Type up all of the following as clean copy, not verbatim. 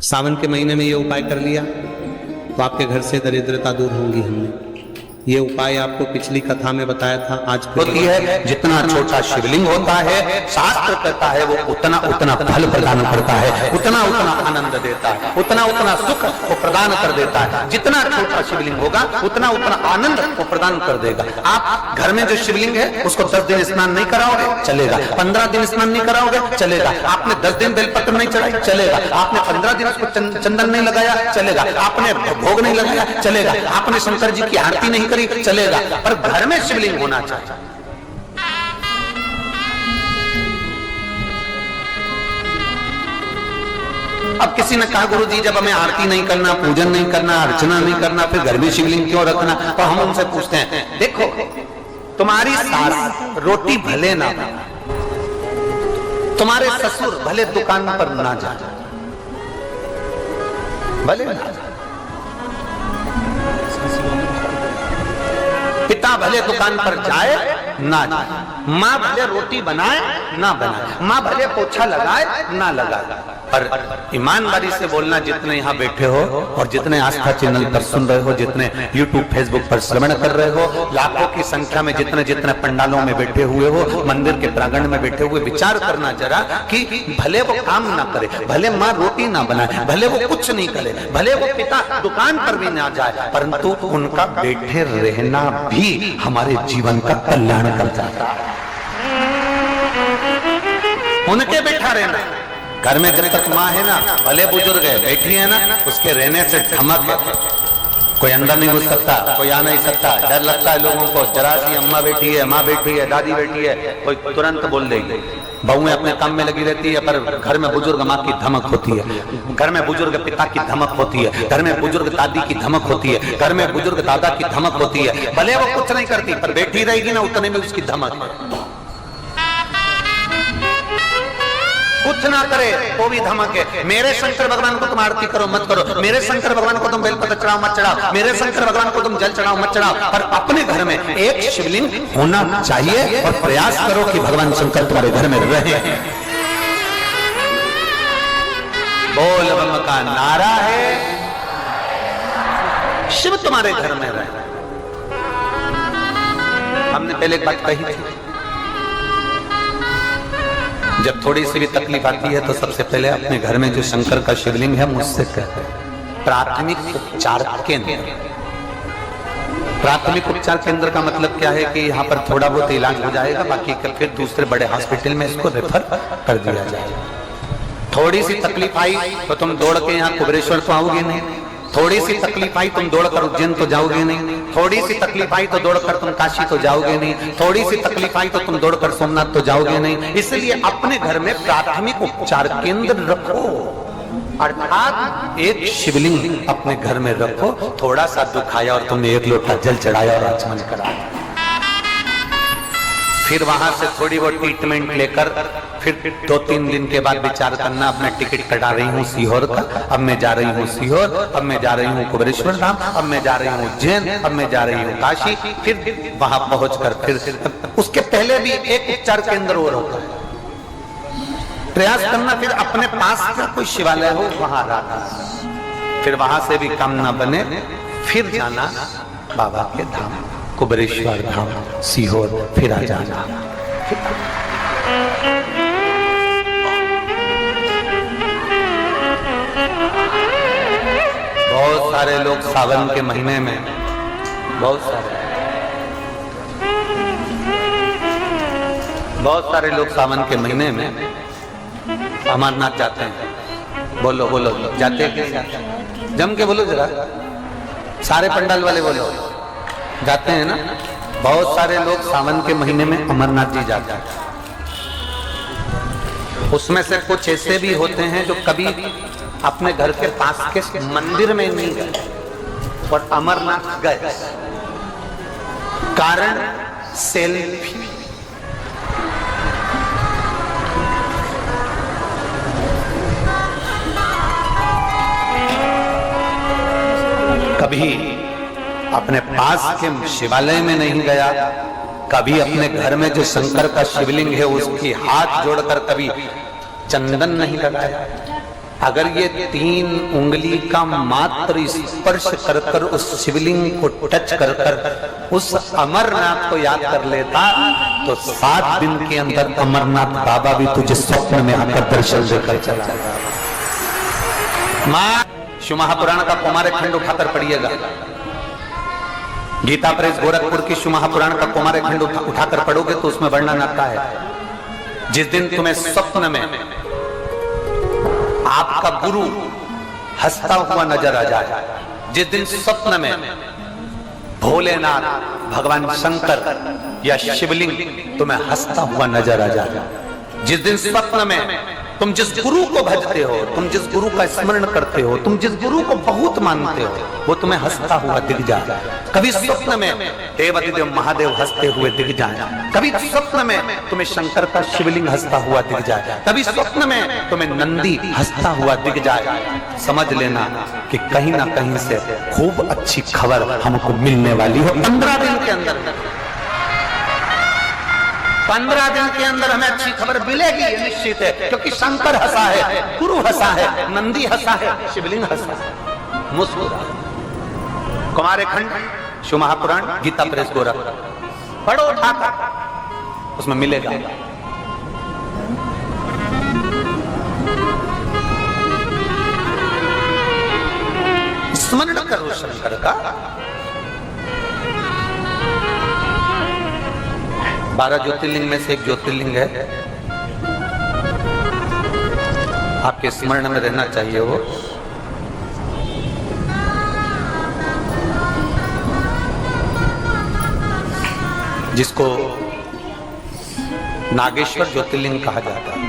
सावन के महीने में ये उपाय कर लिया तो आपके घर से दरिद्रता दूर होंगी। हमने ये उपाय आपको पिछली कथा में बताया था। आज होती है जितना छोटा शिवलिंग होता है, शास्त्र कहता है वो उतना उतना फल प्रदान करता है, उतना उतना आनंद देता है, उतना उतना सुख वो प्रदान कर देता है। जितना छोटा शिवलिंग होगा उतना उतना आनंद वो प्रदान कर देगा। आप घर में जो शिवलिंग है उसको 10 दिन स्नान नहीं कराओगे, चलेगा। 15 दिन स्नान नहीं कराओगे, चलेगा। आपने 10 दिन बेलपत्र नहीं चढ़ाई, चलेगा। आपने 15 दिन उसको चंदन नहीं लगाया, चलेगा। आपने भोग नहीं लगाया, चलेगा। आपने शंकर जी की आरती नहीं करी, चलेगा। पर घर में शिवलिंग होना चाहिए। अब किसी ने कहा गुरुजी जब हमें आरती नहीं करना, पूजन नहीं करना, अर्चना नहीं करना, फिर घर में शिवलिंग क्यों रखना? तो हम उनसे पूछते हैं, देखो तुम्हारी सास रोटी भले ना बनाए, तुम्हारे ससुर भले दुकान पर ना जाए, भले ना जाए, पिता भले दुकान पर जाए ना जाए, माँ भले रोटी बनाए ना बनाए, माँ भले पोछा लगाए ना लगाए, पर ईमानदारी से बोलना, जितने यहाँ बैठे हो और जितने आस्था चैनल पर सुन रहे हो, जितने यूट्यूब फेसबुक पर श्रवण कर रहे हो, लाखों की संख्या में जितने जितने पंडालों में बैठे हुए हो, मंदिर के प्रांगण में बैठे हुए, विचार करना जरा कि भले वो काम ना करे, भले माँ रोटी ना बनाए, भले वो कुछ नहीं करे, भले वो पिता दुकान पर भी ना जाए, परंतु उनका बैठे रहना भी हमारे जीवन का कल्याण कर जाता है। उनके बैठा रहना, घर में जब तक माँ है ना, भले बुजुर्ग है, बैठी है ना, उसके रहने से धमक है। कोई अंदर नहीं घुस सकता, कोई आ नहीं सकता, डर लगता है लोगों को। जरा सी अम्मा बैठी है, माँ बैठी है, दादी बैठी है, कोई तुरंत बोल देगी। बहुएं अपने काम में लगी रहती है, पर घर में बुजुर्ग माँ की धमक होती है, घर में बुजुर्ग पिता की धमक होती है, घर में बुजुर्ग दादी की धमक होती है, घर में बुजुर्ग दादा की धमक होती है। भले वो कुछ नहीं करती, पर बैठी रहेगी ना, उतने में उसकी धमक है। कुछ ना करे तो भी धमक है। मेरे शंकर भगवान को तुम आरती करो मत करो, मेरे शंकर भगवान को तुम बेलपत्र चढ़ाओ मत चढ़ाओ, मेरे शंकर भगवान को तुम जल चढ़ाओ मत चढ़ाओ, पर अपने घर में एक शिवलिंग होना चाहिए और प्रयास करो कि भगवान शंकर तुम्हारे घर में रहे। बोल बम का नारा है, शिव तुम्हारे घर में रहे। हमने पहले एक बात कही थी, जब थोड़ी सी भी तकलीफ आती है तो सबसे पहले अपने घर में जो शंकर का शिवलिंग है मुझसे कहते हैं प्राथमिक उपचार केंद्र। प्राथमिक उपचार केंद्र का मतलब क्या है कि यहाँ पर थोड़ा बहुत इलाज हो जाएगा, बाकी फिर दूसरे बड़े हॉस्पिटल में इसको रेफर कर दिया जाएगा। थोड़ी सी तकलीफ आई तो तुम दौड़ के यहाँ कुबेरेश्वर तो आओगे नहीं, थोड़ी सी तकलीफ आई तुम दौड़कर उज्जैन तो जाओगे नहीं, थोड़ी सी तकलीफ आई तो दौड़कर तुम काशी तो जाओगे नहीं, थोड़ी सी तकलीफ आई तो तुम दौड़कर सोमनाथ तो जाओगे नहीं। इसलिए अपने घर में प्राथमिक उपचार केंद्र रखो, अर्थात एक शिवलिंग अपने घर में रखो। थोड़ा सा दुख आया और तुमने एक लोटा जल चढ़ाया और आचमन कराया, फिर वहां से थोड़ी बहुत ट्रीटमेंट लेकर फिर 2-3 दिन के बाद विचार करना, अपना टिकट कटा रही हूँ सीहोर का, अब मैं जा रही हूँ सीहोर, अब मैं जा रही हूँ कुबेरेश्वर धाम, अब मैं जा रही हूँ उज्जैन, अब मैं जा रही हूँ काशी। फिर वहां पहुंचकर फिर उसके पहले भी एक उपचार केंद्र और होता है, प्रयास करना फिर अपने पास का कोई शिवालय हो वहां रहना, फिर वहां से भी काम ना बने फिर जाना बाबा के धाम, कुबेरेश्वर धाम, सीहोर, फिर आ जाना। बहुत सारे लोग सावन के महीने में, बहुत सारे लोग सावन के महीने में अमरनाथ जाते हैं। बोलो बोलो, जाते हैं? जम के बोलो जरा, सारे पंडाल वाले बोलो, जाते हैं ना? बहुत सारे लोग सावन के महीने में अमरनाथ जी जाते हैं। उसमें से कुछ ऐसे भी होते हैं जो कभी अपने घर के पास के मंदिर में नहीं गए और अमरनाथ गए, कारण सेल्फी। कभी अपने पास के शिवालय में नहीं गया, कभी अपने घर में जो शंकर का शिवलिंग है उसकी हाथ जोड़कर कभी चंदन नहीं लगाया, अगर ये 3 उंगली का मात्र स्पर्श कर कर उस शिवलिंग को टच कर कर उस अमरनाथ को याद कर लेता तो 7 दिन के अंदर अमरनाथ बाबा भी तुझे स्वप्न में आकर दर्शन देकर चला जाएगा। मां शिव महापुराण का कुमार खंड उठाकर पढ़िएगा, गीता प्रेस गोरखपुर की शिव महापुराण का कुमार खंड उठाकर पढ़ोगे तो उसमें वर्णन आता है, जिस दिन तुम्हें स्वप्न में आपका गुरु हंसता हुआ नजर आ जाए, जिस दिन स्वप्न में भोलेनाथ भगवान शंकर या शिवलिंग तुम्हें हंसता हुआ नजर आ जाए, जिस दिन स्वप्न में तुम जिस गुरु को भजते हो, तुम जिस गुरु का स्मरण करते हो, तुम जिस गुरु को बहुत मानते हो, वो तुम्हें हंसता हुआ दिख जाए। कभी स्वप्न में देवादिदेव महादेव हंसते हुए दिख जाए, कभी स्वप्न में तुम्हें शंकर का शिवलिंग हंसता हुआ दिख जाए, कभी स्वप्न में तुम्हें नंदी हंसता हुआ दिख जाए, समझ लेना कि कहीं ना कहीं से खूब अच्छी खबर हमको मिलने वाली हो। 15 दिन के अंदर 15 दिन के अंदर हमें अच्छी खबर मिलेगी, ये निश्चित है, क्योंकि शंकर हंसा है, गुरु हंसा है, नंदी हंसा है, शिवलिंग हंसा है, मुस्कुरा। कुमार खंड शिव महापुराण गीता प्रेस गोरखपुर पढ़ो उठाकर, उसमें मिलेगा। स्मरण करो शंकर का। 12 ज्योतिर्लिंग में से एक ज्योतिर्लिंग है, आपके स्मरण में रहना चाहिए वो। जिसको नागेश्वर ज्योतिर्लिंग कहा जाता है।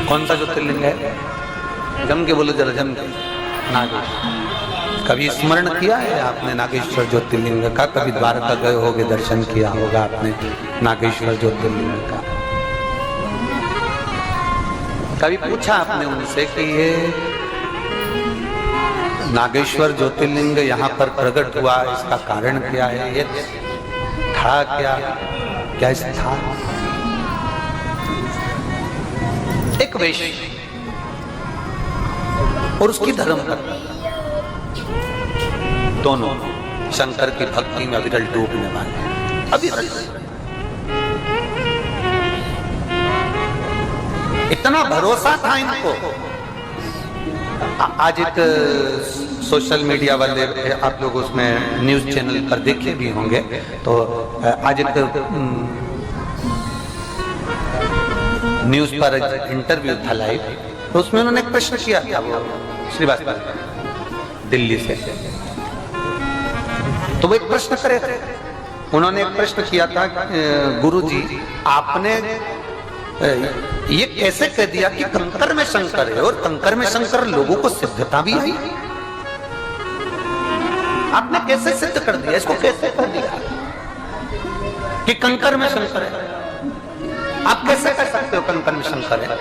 कौन सा ज्योतिर्लिंग है? जम के बोलो जरा, जम के। नागेश्वर। कभी स्मरण किया है आपने नागेश्वर ज्योतिर्लिंग का? कभी द्वारका गए होगे, दर्शन किया होगा आपने नागेश्वर ज्योतिर्लिंग का? कभी पूछा आपने उनसे कि ये नागेश्वर ज्योतिर्लिंग यहाँ पर प्रकट हुआ, इसका कारण क्या है? ये था क्या था? एक वैश्य और उसकी धर्मपत्नी दोनों शंकर की भक्ति में अविरल डूबने वाले, अविरल। इतना भरोसा था इनको। आज एक सोशल मीडिया वाले, आप लोग उसमें न्यूज चैनल पर देखे भी होंगे, तो आज एक न्यूज पर इंटरव्यू था लाइव, तो उसमें उन्होंने एक प्रश्न किया था, वो श्रीवास्तव दिल्ली से। तो वो एक प्रश्न करे थे, उन्होंने एक प्रश्न किया था, गुरुजी आपने ये कैसे कह दिया कि कंकर में शंकर है, और कंकर में शंकर लोगों को सिद्धता भी आई? आपने कैसे सिद्ध कर दिया, इसको कैसे कर दिया कि कंकर में शंकर है? आप कैसे कह सकते हो कंकर में शंकर है?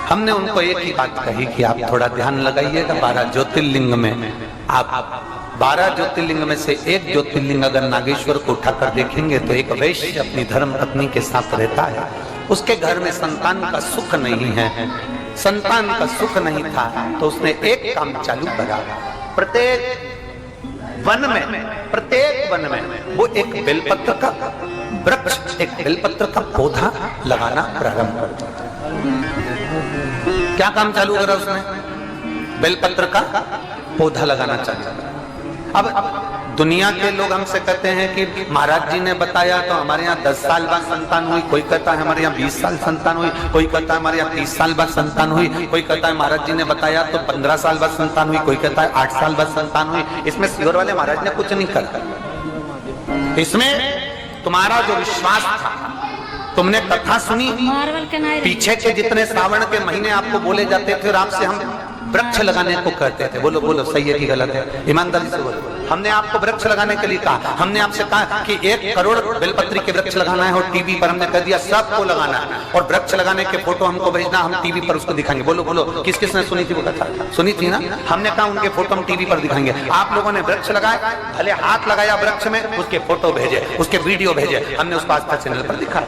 हमने उनको एक ही बात कही कि आप थोड़ा ध्यान लगाइएगा, 12 ज्योतिर्लिंग में आप 12 ज्योतिर्लिंग में से एक ज्योतिर्लिंग अगर नागेश्वर को उठाकर देखेंगे तो एक वैश्य अपनी धर्म पत्नी के साथ रहता है, उसके घर में संतान का सुख नहीं है, संतान का सुख नहीं था, तो उसने एक काम चालू करा। प्रत्येक वन में वो एक बेलपत्र का वृक्ष, एक बेलपत्र का पौधा लगाना प्रारंभ कर दिया। क्या काम चालू करा उसने? बेलपत्र का पौधा लगाना चाहिए। अब दुनिया के लोग हमसे कहते हैं कि महाराज जी ने बताया तो हमारे यहाँ 10 साल बाद संतान हुई, कोई कहता है हमारे यहाँ 20 साल संतान हुई, कोई कहता है हमारे यहाँ 30 साल बाद संतान हुई, कोई कहता है महाराज जी ने बताया तो 15 साल बाद संतान हुई, कोई कहता है 8 साल बाद संतान हुई। इसमें सियोर वाले महाराज ने कुछ नहीं करा। इसमें तुम्हारा जो विश्वास था, तुमने कथा सुनी, पीछे के जितने श्रावण के महीने आपको बोले जाते थे और आपसे हम वृक्ष लगाने को कहते थे। बोलो बोलो, सही है कि गलत है? ईमानदारी से बोलो। हमने आपको वृक्ष लगाने के लिए कहा, हमने आपसे कहा कि 1 करोड़ बेलपत्री के वृक्ष लगाना है, और टीवी पर हमने कह दिया सबको लगाना है, और वृक्ष लगाने के फोटो हमको भेजना, हम टीवी पर उसको दिखाएंगे। बोलो बोलो, किस किसने सुनी थी वो कथा? सुनी थी ना? हमने कहा उनके फोटो हम टीवी पर दिखाएंगे। आप लोगों ने वृक्ष लगाए, भले हाथ लगाया वृक्ष में, उसके फोटो भेजे, उसके वीडियो भेजे, हमने उसको आस्था चैनल पर दिखाया।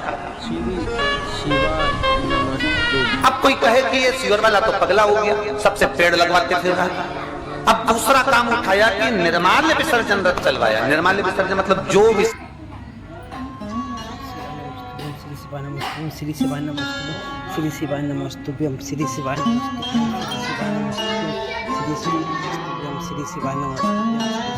अब कोई कहे कि ये शिवर वाला तो पगला हो गया, सबसे पेड़ लगवाते फिर रहा है। अब दूसरा काम उठाया कि निर्माल्य विसर्जन रथ चलवाया। निर्माल्य विसर्जन मतलब जो भी श्री शिवाय नमस्तुभ्यं, श्री शिवाय नमस्तुभ्यं, श्री शिवाय नमस्तुभ्यं, श्री शिवाय नमस्तुभ्यं, श्री शिवाय नमस्तुभ्यं, श्री शिवाय नमस्तुभ्यं।